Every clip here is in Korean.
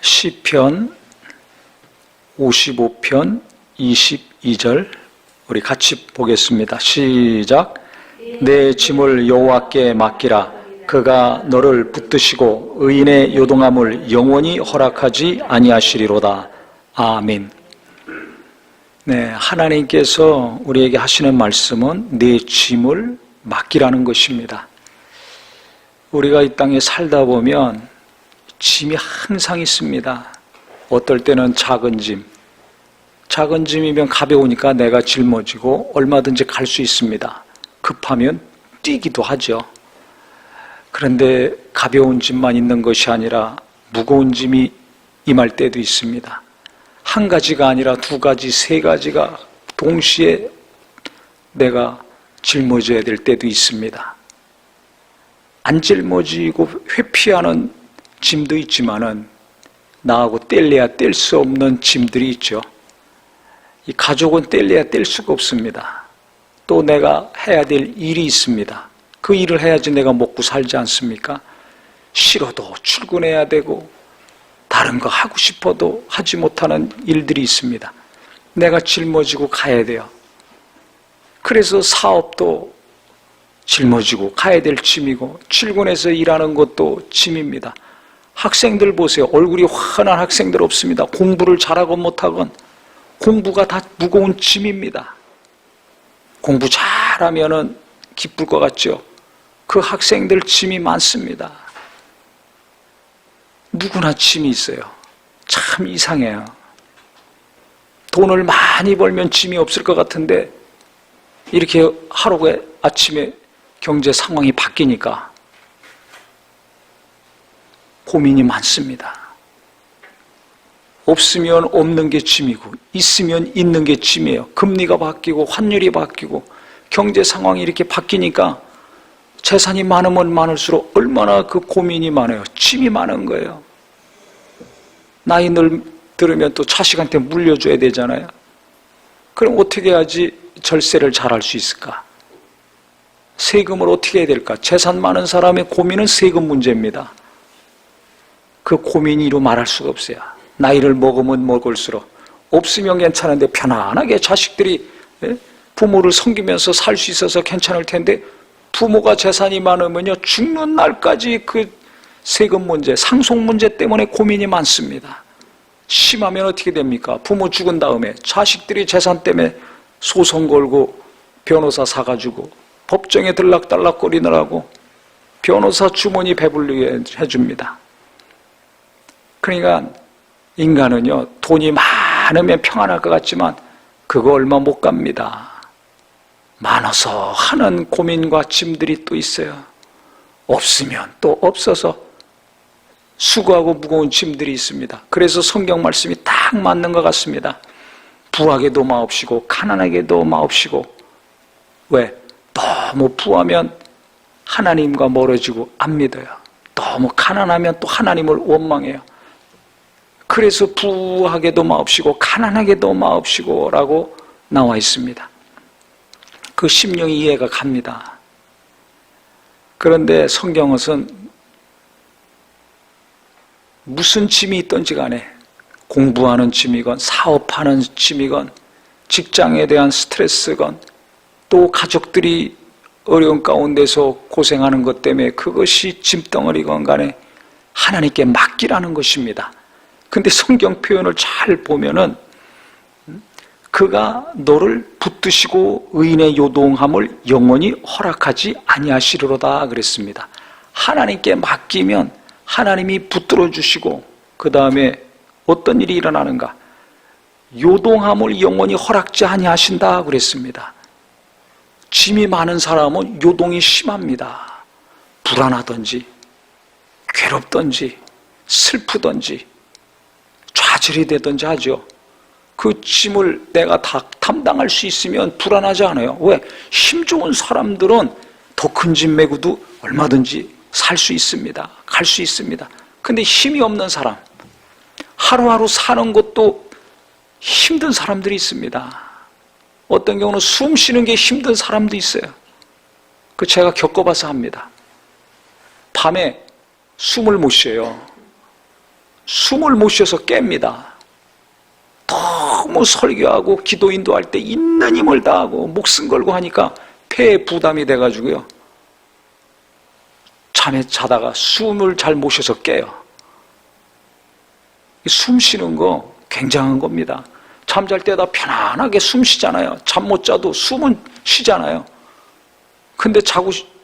시편 55편 22절 우리 같이 보겠습니다. 시작. 내 짐을 여호와께 맡기라. 그가 너를 붙드시고 의인의 요동함을 영원히 허락하지 아니하시리로다. 아멘. 네, 하나님께서 우리에게 하시는 말씀은 내 짐을 맡기라는 것입니다. 우리가 이 땅에 살다 보면 짐이 항상 있습니다. 어떨 때는 작은 짐이면 가벼우니까 내가 짊어지고 얼마든지 갈 수 있습니다. 급하면 뛰기도 하죠. 그런데 가벼운 짐만 있는 것이 아니라 무거운 짐이 임할 때도 있습니다. 한 가지가 아니라 두 가지, 세 가지가 동시에 내가 짊어져야 될 때도 있습니다. 안 짊어지고 회피하는 짐도 있지만은 나하고 뗄래야 뗄 수 없는 짐들이 있죠. 이 가족은 뗄래야 뗄 수가 없습니다. 또 내가 해야 될 일이 있습니다. 그 일을 해야지 내가 먹고 살지 않습니까? 싫어도 출근해야 되고 다른 거 하고 싶어도 하지 못하는 일들이 있습니다. 내가 짊어지고 가야 돼요. 그래서 사업도 짊어지고 가야 될 짐이고 출근해서 일하는 것도 짐입니다. 학생들 보세요. 얼굴이 환한 학생들 없습니다. 공부를 잘하건 못하건 공부가 다 무거운 짐입니다. 공부 잘하면은 기쁠 것 같죠? 그 학생들 짐이 많습니다. 누구나 짐이 있어요. 참 이상해요. 돈을 많이 벌면 짐이 없을 것 같은데 이렇게 하루에 아침에 경제 상황이 바뀌니까 고민이 많습니다. 없으면 없는 게 짐이고 있으면 있는 게 짐이에요. 금리가 바뀌고 환율이 바뀌고 경제 상황이 이렇게 바뀌니까 재산이 많으면 많을수록 얼마나 그 고민이 많아요. 짐이 많은 거예요. 나이 들으면 또 자식한테 물려줘야 되잖아요. 그럼 어떻게 해야지 절세를 잘할 수 있을까? 세금을 어떻게 해야 될까? 재산 많은 사람의 고민은 세금 문제입니다. 그 고민이 이루 말할 수가 없어요. 나이를 먹으면 먹을수록 없으면 괜찮은데 편안하게 자식들이 부모를 섬기면서 살 수 있어서 괜찮을 텐데 부모가 재산이 많으면요 죽는 날까지 그 세금 문제, 상속 문제 때문에 고민이 많습니다. 심하면 어떻게 됩니까? 부모 죽은 다음에 자식들이 재산 때문에 소송 걸고 변호사 사가지고 법정에 들락달락거리느라고 변호사 주머니 배불리게 해줍니다. 그러니까 인간은요 돈이 많으면 평안할 것 같지만 그거 얼마 못 갑니다. 많아서 하는 고민과 짐들이 또 있어요. 없으면 또 없어서 수고하고 무거운 짐들이 있습니다. 그래서 성경 말씀이 딱 맞는 것 같습니다. 부하게도 마옵시고 가난하게도 마옵시고. 왜? 너무 부하면 하나님과 멀어지고 안 믿어요. 너무 가난하면 또 하나님을 원망해요. 그래서 부하게도 마옵시고 가난하게도 마옵시고 라고 나와 있습니다. 그 심령이 이해가 갑니다. 그런데 성경은 무슨 짐이 있든지 간에 공부하는 짐이건 사업하는 짐이건 직장에 대한 스트레스건 또 가족들이 어려운 가운데서 고생하는 것 때문에 그것이 짐덩어리건 간에 하나님께 맡기라는 것입니다. 근데 성경 표현을 잘 보면은 그가 너를 붙드시고 의인의 요동함을 영원히 허락하지 아니하시리로다 그랬습니다. 하나님께 맡기면 하나님이 붙들어 주시고 그 다음에 어떤 일이 일어나는가? 요동함을 영원히 허락지 아니하신다 그랬습니다. 짐이 많은 사람은 요동이 심합니다. 불안하든지 괴롭든지 슬프든지 좌절이 되든지 하죠. 그 짐을 내가 다 담당할 수 있으면 불안하지 않아요. 왜? 힘 좋은 사람들은 더 큰 짐 메고도 얼마든지 살 수 있습니다. 갈 수 있습니다. 근데 힘이 없는 사람, 하루하루 사는 것도 힘든 사람들이 있습니다. 어떤 경우는 숨 쉬는 게 힘든 사람도 있어요. 그 제가 겪어봐서 합니다. 밤에 숨을 못 쉬어요. 숨을 못 쉬어서 깹니다. 너무 설교하고 기도 인도할 때 있는 힘을 다하고 목숨 걸고 하니까 폐에 부담이 돼가지고요, 잠에 자다가 숨을 잘 못 쉬어서 깨요. 숨 쉬는 거 굉장한 겁니다. 잠잘 때다 편안하게 숨 쉬잖아요. 잠 못 자도 숨은 쉬잖아요. 근데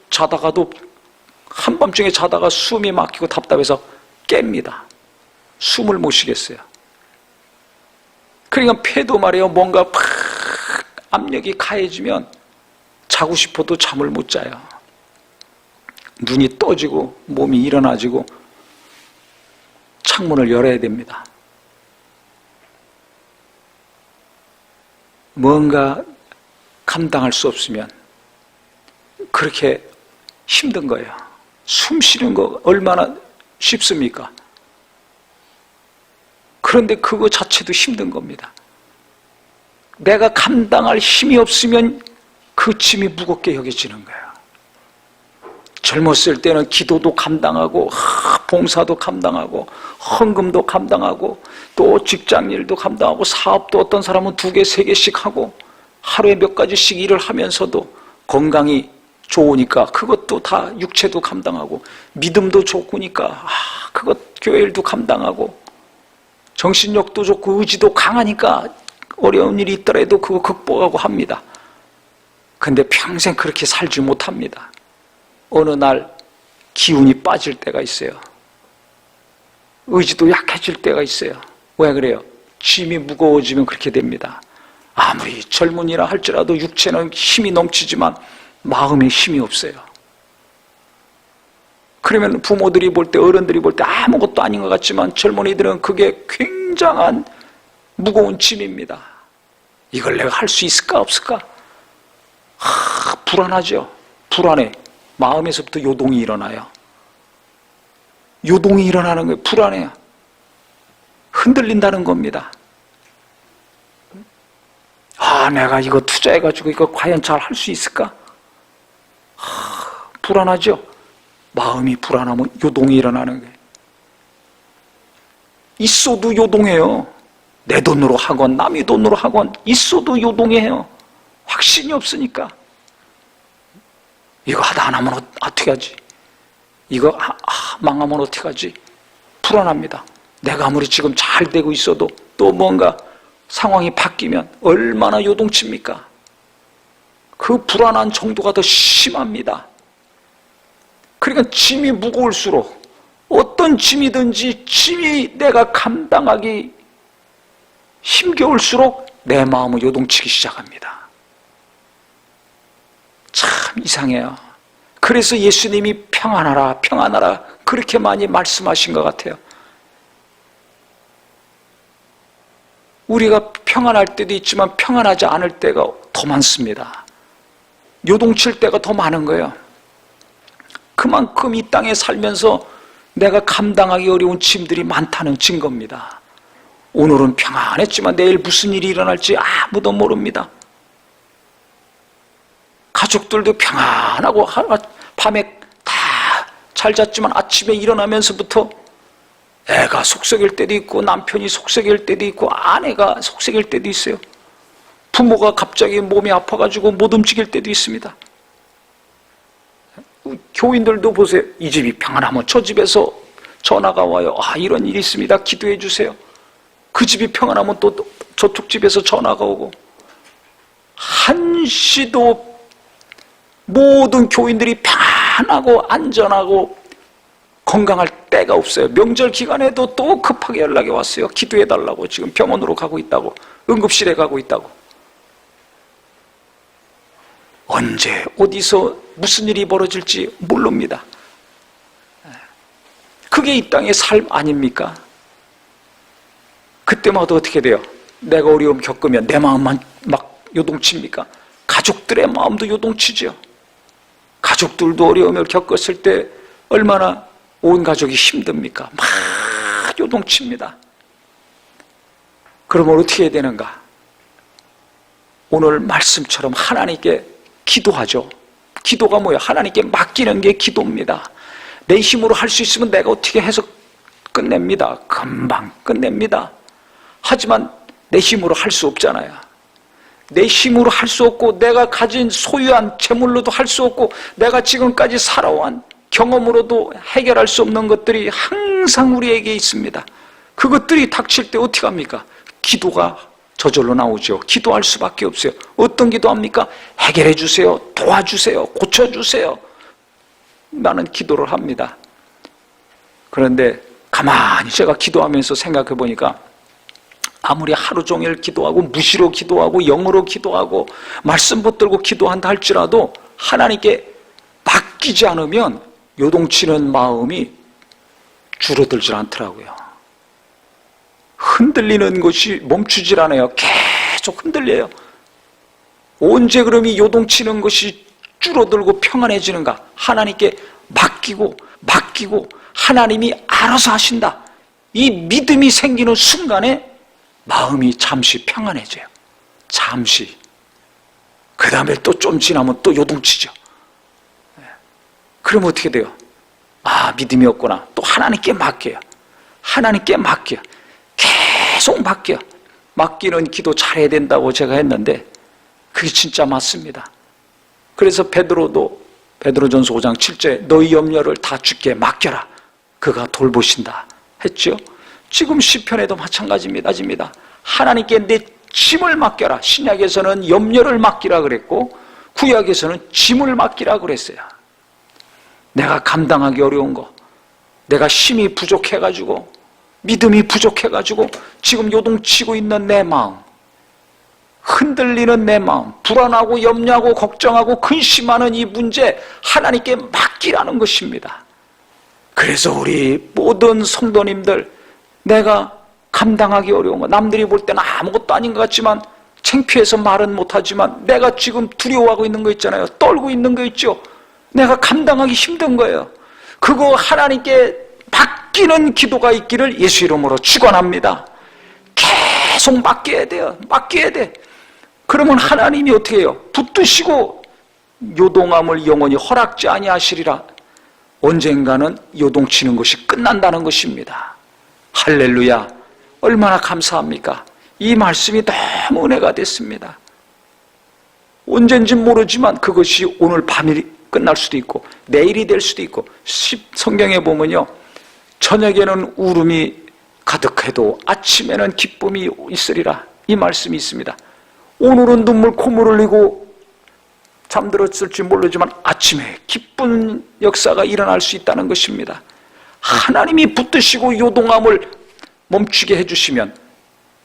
자다가도 한밤중에 자다가 숨이 막히고 답답해서 깹니다. 숨을 못 쉬겠어요. 그러니까 폐도 말이에요, 뭔가 팍 압력이 가해지면 자고 싶어도 잠을 못 자요. 눈이 떠지고 몸이 일어나지고 창문을 열어야 됩니다. 뭔가 감당할 수 없으면 그렇게 힘든 거예요. 숨 쉬는 거 얼마나 쉽습니까? 그런데 그거 자체도 힘든 겁니다. 내가 감당할 힘이 없으면 그 짐이 무겁게 여겨지는 거예요. 젊었을 때는 기도도 감당하고 봉사도 감당하고 헌금도 감당하고 또 직장일도 감당하고 사업도 어떤 사람은 2개, 3개씩 하고 하루에 몇 가지씩 일을 하면서도 건강이 좋으니까 그것도 다 육체도 감당하고 믿음도 좋으니까 그것 교회 일도 감당하고 정신력도 좋고 의지도 강하니까 어려운 일이 있더라도 그거 극복하고 합니다. 근데 평생 그렇게 살지 못합니다. 어느 날 기운이 빠질 때가 있어요. 의지도 약해질 때가 있어요. 왜 그래요? 짐이 무거워지면 그렇게 됩니다. 아무리 젊은이라 할지라도 육체는 힘이 넘치지만 마음에 힘이 없어요. 그러면 부모들이 볼 때, 어른들이 볼 때 아무것도 아닌 것 같지만 젊은이들은 그게 굉장한 무거운 짐입니다. 이걸 내가 할 수 있을까 없을까? 불안하죠. 불안해. 마음에서부터 요동이 일어나요. 요동이 일어나는 거예요. 불안해요. 흔들린다는 겁니다. 내가 이거 투자해가지고 이거 과연 잘 할 수 있을까? 불안하죠. 마음이 불안하면 요동이 일어나는 거예요. 있어도 요동해요. 내 돈으로 하건 남의 돈으로 하건 있어도 요동해요. 확신이 없으니까. 이거 하다 안 하면 어떻게 하지? 이거 망하면 어떻게 하지? 불안합니다. 내가 아무리 지금 잘 되고 있어도 또 뭔가 상황이 바뀌면 얼마나 요동칩니까? 그 불안한 정도가 더 심합니다. 그러니까 짐이 무거울수록 어떤 짐이든지 짐이 내가 감당하기 힘겨울수록 내 마음은 요동치기 시작합니다. 참 이상해요. 그래서 예수님이 평안하라 평안하라 그렇게 많이 말씀하신 것 같아요. 우리가 평안할 때도 있지만 평안하지 않을 때가 더 많습니다. 요동칠 때가 더 많은 거예요. 그만큼 이 땅에 살면서 내가 감당하기 어려운 짐들이 많다는 증거입니다. 오늘은 평안했지만 내일 무슨 일이 일어날지 아무도 모릅니다. 가족들도 평안하고 밤에 다 잘 잤지만 아침에 일어나면서부터 애가 속썩일 때도 있고 남편이 속썩일 때도 있고 아내가 속썩일 때도 있어요. 부모가 갑자기 몸이 아파가지고 못 움직일 때도 있습니다. 교인들도 보세요. 이 집이 평안하면 저 집에서 전화가 와요. 이런 일이 있습니다. 기도해 주세요. 그 집이 평안하면 또 저쪽 집에서 전화가 오고 한시도 모든 교인들이 편하고 안전하고 건강할 때가 없어요. 명절 기간에도 또 급하게 연락이 왔어요. 기도해달라고 지금 병원으로 가고 있다고 응급실에 가고 있다고. 언제 어디서 무슨 일이 벌어질지 모릅니다. 그게 이 땅의 삶 아닙니까? 그때마다 어떻게 돼요? 내가 어려움 겪으면 내 마음만 막 요동칩니까? 가족들의 마음도 요동치죠. 가족들도 어려움을 겪었을 때 얼마나 온 가족이 힘듭니까? 막 요동칩니다. 그러면 어떻게 해야 되는가? 오늘 말씀처럼 하나님께 기도하죠. 기도가 뭐예요? 하나님께 맡기는 게 기도입니다. 내 힘으로 할 수 있으면 내가 어떻게 해서 끝냅니다. 금방 끝냅니다. 하지만 내 힘으로 할 수 없잖아요. 내 힘으로 할 수 없고 내가 가진 소유한 재물로도 할 수 없고 내가 지금까지 살아온 경험으로도 해결할 수 없는 것들이 항상 우리에게 있습니다. 그것들이 닥칠 때 어떻게 합니까? 기도가 저절로 나오죠. 기도할 수밖에 없어요. 어떤 기도합니까? 해결해 주세요. 도와주세요. 고쳐주세요. 나는 기도를 합니다. 그런데 가만히 제가 기도하면서 생각해 보니까 아무리 하루 종일 기도하고 무시로 기도하고 영어로 기도하고 말씀 붙들고 기도한다 할지라도 하나님께 맡기지 않으면 요동치는 마음이 줄어들질 않더라고요. 흔들리는 것이 멈추질 않아요. 계속 흔들려요. 언제 그러면 요동치는 것이 줄어들고 평안해지는가? 하나님께 맡기고 하나님이 알아서 하신다. 이 믿음이 생기는 순간에 마음이 잠시 평안해져요. 잠시. 그 다음에 또 좀 지나면 또 요동치죠. 그럼 어떻게 돼요? 아, 믿음이 없구나. 또 하나님께 맡겨요. 하나님께 맡겨요. 계속 맡겨요. 맡기는 기도 잘해야 된다고 제가 했는데 그게 진짜 맞습니다. 그래서 베드로전서 5장 7절에 너희 염려를 다 주께 맡겨라. 그가 돌보신다 했죠. 지금 시편에도 마찬가지입니다. 하나님께 내 짐을 맡겨라. 신약에서는 염려를 맡기라 그랬고 구약에서는 짐을 맡기라 그랬어요. 내가 감당하기 어려운 거, 내가 힘이 부족해가지고 믿음이 부족해가지고 지금 요동치고 있는 내 마음, 흔들리는 내 마음, 불안하고 염려하고 걱정하고 근심하는 이 문제 하나님께 맡기라는 것입니다. 그래서 우리 모든 성도님들, 내가 감당하기 어려운 거, 남들이 볼 때는 아무것도 아닌 것 같지만 창피해서 말은 못하지만 내가 지금 두려워하고 있는 거 있잖아요. 떨고 있는 거 있죠. 내가 감당하기 힘든 거예요. 그거 하나님께 맡기는 기도가 있기를 예수 이름으로 축원합니다. 계속 맡겨야 돼요. 맡겨야 돼. 그러면 하나님이 어떻게 해요? 붙드시고 요동함을 영원히 허락지 아니하시리라. 언젠가는 요동치는 것이 끝난다는 것입니다. 할렐루야. 얼마나 감사합니까? 이 말씀이 너무 은혜가 됐습니다. 언젠지 모르지만 그것이 오늘 밤이 끝날 수도 있고 내일이 될 수도 있고, 성경에 보면요, 저녁에는 울음이 가득해도 아침에는 기쁨이 있으리라, 이 말씀이 있습니다. 오늘은 눈물 콧물 흘리고 잠들었을지 모르지만 아침에 기쁜 역사가 일어날 수 있다는 것입니다. 하나님이 붙드시고 요동함을 멈추게 해주시면,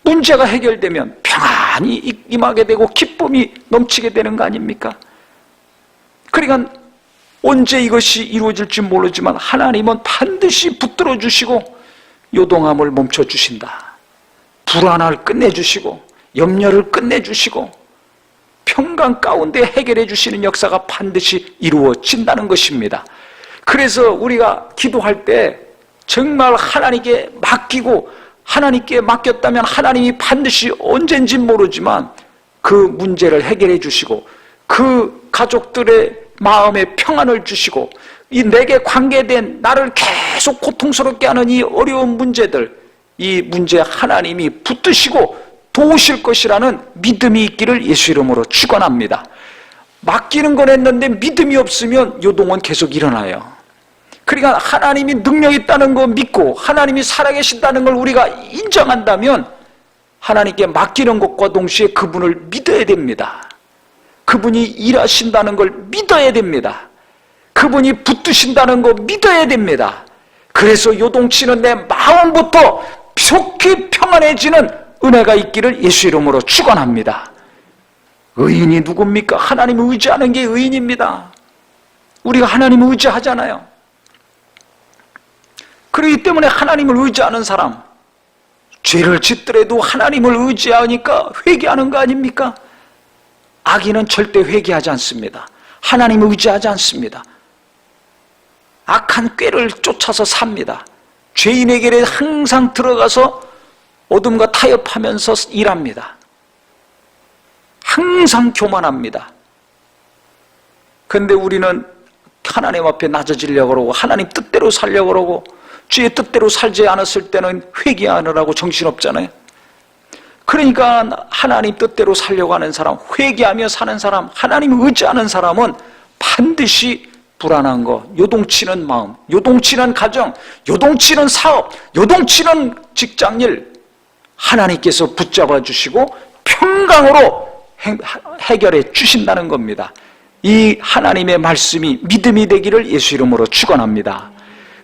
문제가 해결되면 평안이 임하게 되고 기쁨이 넘치게 되는 거 아닙니까? 그러니까 언제 이것이 이루어질지 모르지만 하나님은 반드시 붙들어 주시고 요동함을 멈춰 주신다. 불안을 끝내주시고 염려를 끝내주시고 평강 가운데 해결해 주시는 역사가 반드시 이루어진다는 것입니다. 그래서 우리가 기도할 때 정말 하나님께 맡기고, 하나님께 맡겼다면 하나님이 반드시 언젠지 모르지만 그 문제를 해결해 주시고 그 가족들의 마음에 평안을 주시고 이 내게 관계된 나를 계속 고통스럽게 하는 이 어려운 문제들, 이 문제 하나님이 붙드시고 도우실 것이라는 믿음이 있기를 예수 이름으로 축원합니다. 맡기는 건 했는데 믿음이 없으면 요동은 계속 일어나요. 그러니까 하나님이 능력 있다는 거 믿고 하나님이 살아계신다는 걸 우리가 인정한다면 하나님께 맡기는 것과 동시에 그분을 믿어야 됩니다. 그분이 일하신다는 걸 믿어야 됩니다. 그분이 붙드신다는 거 믿어야 됩니다. 그래서 요동치는 내 마음부터 속히 평안해지는 은혜가 있기를 예수 이름으로 축원합니다. 의인이 누굽니까? 하나님을 의지하는 게 의인입니다. 우리가 하나님을 의지하잖아요. 그렇기 때문에 하나님을 의지하는 사람, 죄를 짓더라도 하나님을 의지하니까 회개하는 거 아닙니까? 악인은 절대 회개하지 않습니다. 하나님을 의지하지 않습니다. 악한 꾀를 쫓아서 삽니다. 죄인에게 항상 들어가서 어둠과 타협하면서 일합니다. 항상 교만합니다. 그런데 우리는 하나님 앞에 낮아지려고 그러고 하나님 뜻대로 살려고 그러고 주의 뜻대로 살지 않았을 때는 회개하느라고 정신없잖아요. 그러니까 하나님 뜻대로 살려고 하는 사람, 회개하며 사는 사람, 하나님을 의지하는 사람은 반드시 불안한 거, 요동치는 마음, 요동치는 가정, 요동치는 사업, 요동치는 직장일 하나님께서 붙잡아 주시고 평강으로 해결해 주신다는 겁니다. 이 하나님의 말씀이 믿음이 되기를 예수 이름으로 축원합니다.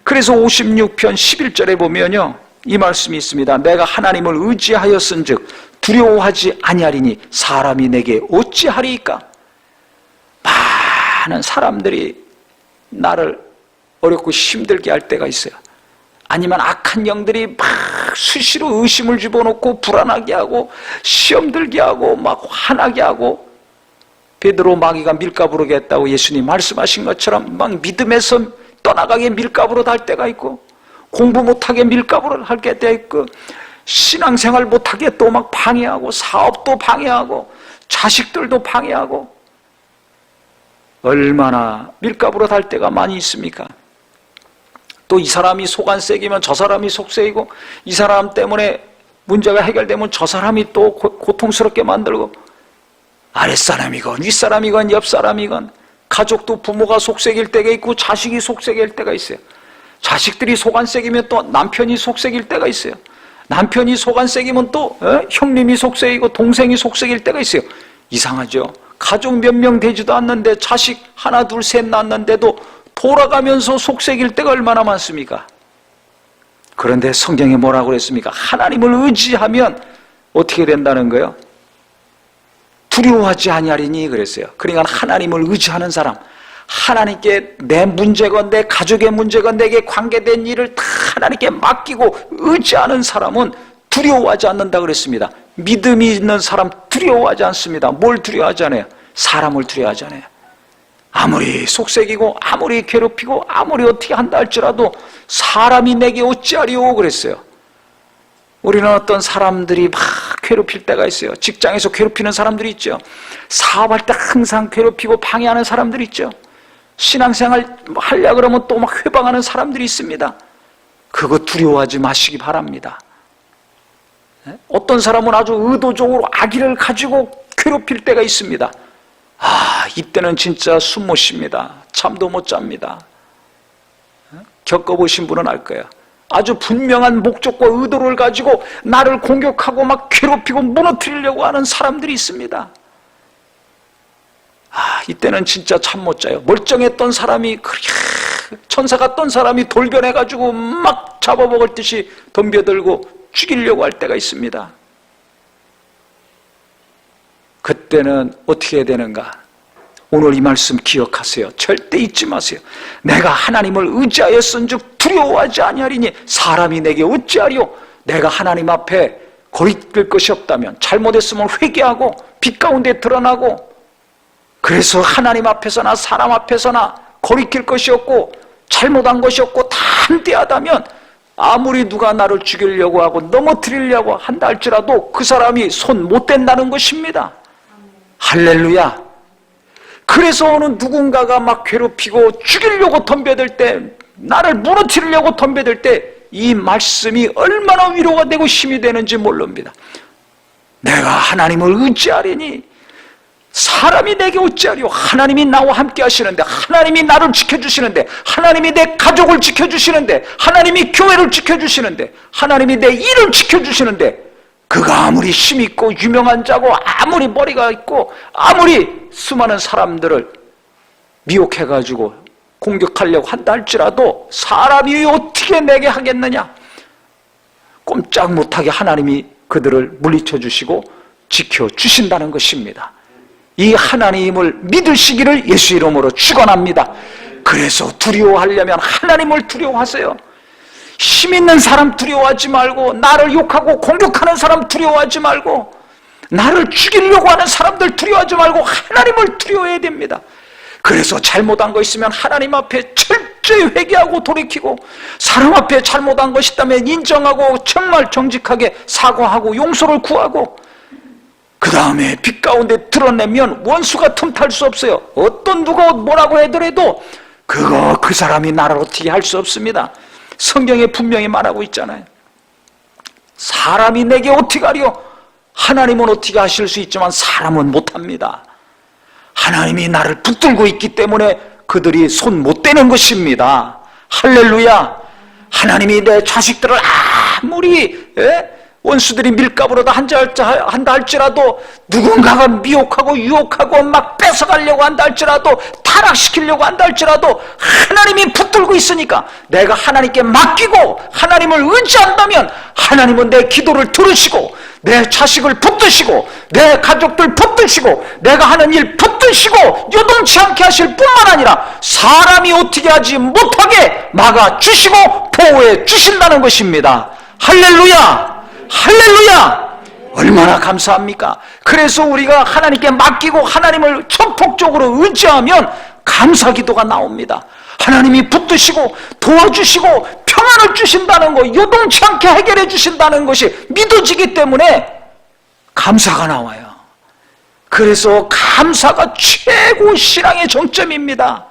그래서 56편 11절에 보면요, 이 말씀이 있습니다. 내가 하나님을 의지하였은즉 두려워하지 아니하리니 사람이 내게 어찌하리이까. 많은 사람들이 나를 어렵고 힘들게 할 때가 있어요. 아니면 악한 영들이 막 수시로 의심을 집어넣고 불안하게 하고 시험 들게 하고 막 화나게 하고, 베드로 마귀가 밀가부르게 했다고 예수님 말씀하신 것처럼 막 믿음에서 떠나가게 밀가부르다 할 때가 있고, 공부 못하게 밀가부르 할 때가 있고, 신앙생활 못하게 또 막 방해하고, 사업도 방해하고, 자식들도 방해하고, 얼마나 밀가부르다 할 때가 많이 있습니까? 또 이 사람이 속 안 새기면 저 사람이 속 새이고, 이 사람 때문에 문제가 해결되면 저 사람이 또 고통스럽게 만들고, 아랫사람이건 윗사람이건 옆사람이건 가족도 부모가 속색일 때가 있고 자식이 속색일 때가 있어요. 자식들이 속 안 새기면 또 남편이 속색일 때가 있어요. 남편이 속 안 새기면 또 형님이 속색이고 동생이 속색일 때가 있어요. 이상하죠? 가족 몇 명 되지도 않는데 자식 하나 둘 셋 낳았는데도 돌아가면서 속색일 때가 얼마나 많습니까? 그런데 성경에 뭐라고 그랬습니까? 하나님을 의지하면 어떻게 된다는 거예요? 두려워하지 아니하리니 그랬어요. 그러니까 하나님을 의지하는 사람, 하나님께 내 문제건 내 가족의 문제건 내게 관계된 일을 다 하나님께 맡기고 의지하는 사람은 두려워하지 않는다 그랬습니다. 믿음이 있는 사람 두려워하지 않습니다. 뭘 두려워하지 않아요? 사람을 두려워하지 않아요. 아무리 속색이고 아무리 괴롭히고 아무리 어떻게 한다 할지라도 사람이 내게 어찌하리오 그랬어요. 우리는 어떤 사람들이 막 괴롭힐 때가 있어요. 직장에서 괴롭히는 사람들이 있죠. 사업할 때 항상 괴롭히고 방해하는 사람들이 있죠. 신앙생활 하려고 그러면 또 막 회방하는 사람들이 있습니다. 그거 두려워하지 마시기 바랍니다. 어떤 사람은 아주 의도적으로 악의를 가지고 괴롭힐 때가 있습니다. 이때는 진짜 숨 못 쉽니다. 잠도 못 잡니다. 겪어보신 분은 알 거예요. 아주 분명한 목적과 의도를 가지고 나를 공격하고 막 괴롭히고 무너뜨리려고 하는 사람들이 있습니다. 이때는 진짜 잠 못 자요. 멀쩡했던 사람이, 천사 같던 사람이 돌변해가지고 막 잡아먹을 듯이 덤벼들고 죽이려고 할 때가 있습니다. 그때는 어떻게 해야 되는가? 오늘 이 말씀 기억하세요. 절대 잊지 마세요. 내가 하나님을 의지하였은즉 두려워하지 아니하리니 사람이 내게 어찌하리요? 내가 하나님 앞에 거리낄 것이 없다면, 잘못했으면 회개하고 빛 가운데 드러나고, 그래서 하나님 앞에서나 사람 앞에서나 거리낄 것이 없고 잘못한 것이 없고 다 한대하다면, 아무리 누가 나를 죽이려고 하고 넘어뜨리려고 한다 할지라도 그 사람이 손 못 댄다는 것입니다. 할렐루야. 그래서 어느 누군가가 막 괴롭히고 죽이려고 덤벼들 때, 나를 무너뜨리려고 덤벼들 때 이 말씀이 얼마나 위로가 되고 힘이 되는지 모릅니다. 내가 하나님을 의지하리니 사람이 내게 어찌하리요? 하나님이 나와 함께 하시는데, 하나님이 나를 지켜주시는데, 하나님이 내 가족을 지켜주시는데, 하나님이 교회를 지켜주시는데, 하나님이 내 일을 지켜주시는데, 그가 아무리 힘 있고 유명한 자고 아무리 머리가 있고 아무리 수많은 사람들을 미혹해가지고 공격하려고 한다 할지라도 사람이 어떻게 내게 하겠느냐? 꼼짝 못하게 하나님이 그들을 물리쳐 주시고 지켜주신다는 것입니다. 이 하나님을 믿으시기를 예수 이름으로 축원합니다. 그래서 두려워하려면 하나님을 두려워하세요. 힘 있는 사람 두려워하지 말고, 나를 욕하고 공격하는 사람 두려워하지 말고, 나를 죽이려고 하는 사람들 두려워하지 말고 하나님을 두려워해야 됩니다. 그래서 잘못한 거 있으면 하나님 앞에 철저히 회개하고 돌이키고, 사람 앞에 잘못한 것이 있다면 인정하고 정말 정직하게 사과하고 용서를 구하고, 그 다음에 빛 가운데 드러내면 원수가 틈탈 수 없어요. 어떤 누가 뭐라고 하더라도 그 사람이 나를 어떻게 할 수 없습니다. 성경에 분명히 말하고 있잖아요. 사람이 내게 어떻게 하리요? 하나님은 어떻게 하실 수 있지만 사람은 못합니다. 하나님이 나를 붙들고 있기 때문에 그들이 손 못 대는 것입니다. 할렐루야. 하나님이 내 자식들을 아무리 원수들이 밀가부로다 한다 할지라도, 누군가가 미혹하고 유혹하고 막 뺏어가려고 한다 할지라도, 타락시키려고 한다 할지라도 하나님이 붙들고 있으니까 내가 하나님께 맡기고 하나님을 의지한다면 하나님은 내 기도를 들으시고 내 자식을 붙드시고 내 가족들 붙드시고 내가 하는 일 붙드시고 요동치 않게 하실 뿐만 아니라 사람이 어떻게 하지 못하게 막아주시고 보호해 주신다는 것입니다. 할렐루야! 할렐루야! 얼마나 감사합니까? 그래서 우리가 하나님께 맡기고 하나님을 전폭적으로 의지하면 감사기도가 나옵니다. 하나님이 붙드시고 도와주시고 평안을 주신다는 것, 요동치 않게 해결해 주신다는 것이 믿어지기 때문에 감사가 나와요. 그래서 감사가 최고 신앙의 정점입니다.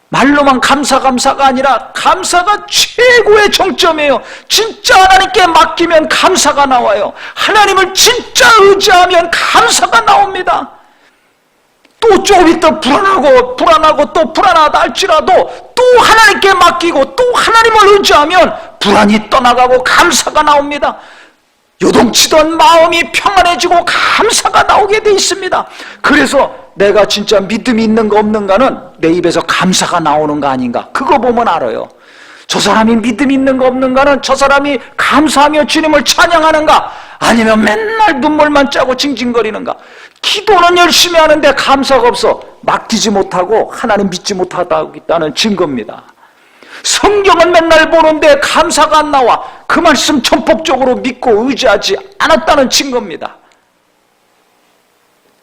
말로만 감사가 아니라 감사가 최고의 정점이에요. 진짜 하나님께 맡기면 감사가 나와요. 하나님을 진짜 의지하면 감사가 나옵니다. 또 조금 있다 불안하고 또 불안하다 할지라도 또 하나님께 맡기고 또 하나님을 의지하면 불안이 떠나가고 감사가 나옵니다. 요동치던 마음이 평안해지고 감사가 나오게 돼 있습니다. 그래서 내가 진짜 믿음이 있는가 없는가는 내 입에서 감사가 나오는가 아닌가, 그거 보면 알아요. 저 사람이 믿음이 있는가 없는가는 저 사람이 감사하며 주님을 찬양하는가, 아니면 맨날 눈물만 짜고 징징거리는가. 기도는 열심히 하는데 감사가 없어 맡기지 못하고 하나님 믿지 못하다는 증거입니다. 성경은 맨날 보는데 감사가 안 나와 그 말씀 전폭적으로 믿고 의지하지 않았다는 증거입니다.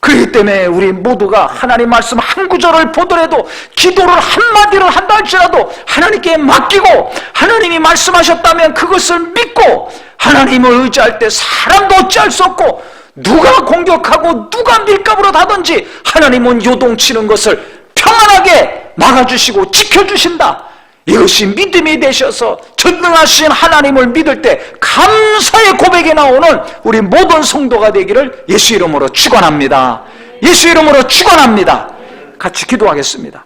그렇기 때문에 우리 모두가 하나님 말씀 한 구절을 보더라도, 기도를 한마디를 한다 할지라도 하나님께 맡기고 하나님이 말씀하셨다면 그것을 믿고 하나님을 의지할 때 사람도 어찌할 수 없고, 누가 공격하고 누가 밀가부로 하든지 하나님은 요동치는 것을 평안하게 막아주시고 지켜주신다. 이것이 믿음이 되셔서 전능하신 하나님을 믿을 때 감사의 고백이 나오는 우리 모든 성도가 되기를 예수 이름으로 축원합니다. 예수 이름으로 축원합니다. 같이 기도하겠습니다.